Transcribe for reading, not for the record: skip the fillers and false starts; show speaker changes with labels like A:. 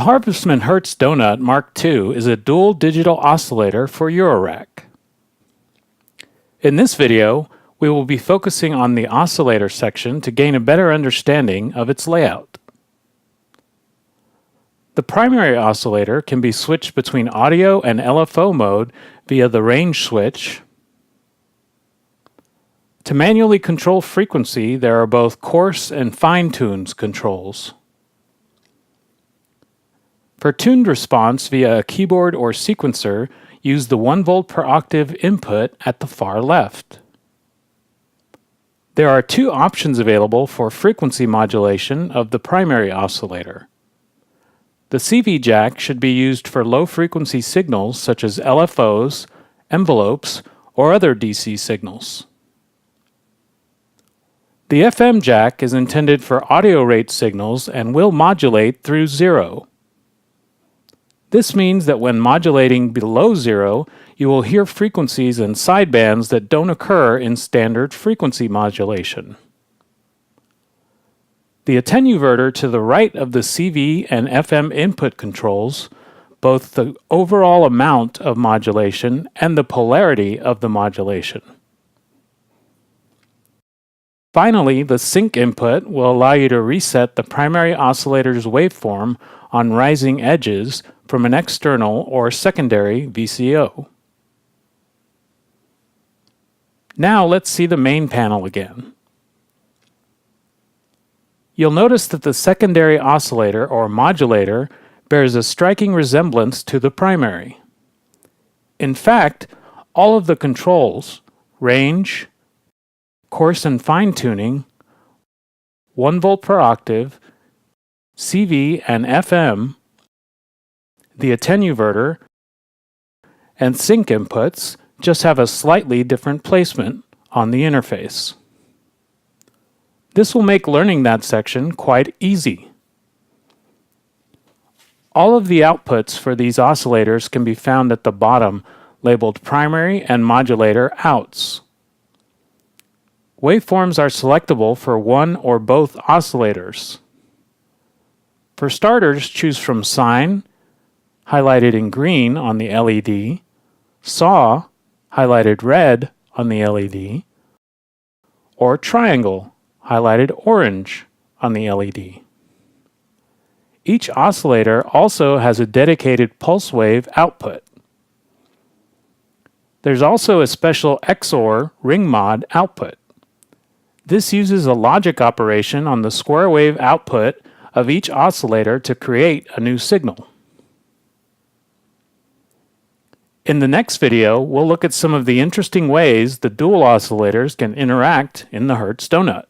A: The Harvestman Hertz Donut Mk is a dual digital oscillator for Eurorack. In this video, we will be focusing on the oscillator section to gain a better understanding of its layout. The primary oscillator can be switched between audio and LFO mode via the range switch. To manually control frequency, there are both coarse and fine-tuned controls. For tuned response via a keyboard or sequencer, use the 1 volt per octave input at the far left. There are two options available for frequency modulation of the primary oscillator. The CV jack should be used for low-frequency signals such as LFOs, envelopes, or other DC signals. The FM jack is intended for audio rate signals and will modulate through 0. This means that when modulating below 0, you will hear frequencies and sidebands that don't occur in standard frequency modulation. The attenuverter to the right of the CV and FM input controls both the overall amount of modulation and the polarity of the modulation. Finally, the sync input will allow you to reset the primary oscillator's waveform on rising edges from an external or secondary VCO. Now let's see the main panel again. You'll notice that the secondary oscillator or modulator bears a striking resemblance to the primary. In fact, all of the controls, range, coarse and fine tuning, 1 volt per octave, CV and FM, the attenuverter, and sync inputs just have a slightly different placement on the interface. This will make learning that section quite easy. All of the outputs for these oscillators can be found at the bottom, labeled primary and modulator outs. Waveforms are selectable for one or both oscillators. For starters, choose from sine, highlighted in green on the LED, saw, highlighted red on the LED, or triangle, highlighted orange on the LED. Each oscillator also has a dedicated pulse wave output. There's also a special XOR ring mod output. This uses a logic operation on the square wave output of each oscillator to create a new signal. In the next video, we'll look at some of the interesting ways the dual oscillators can interact in the Hertz Donut.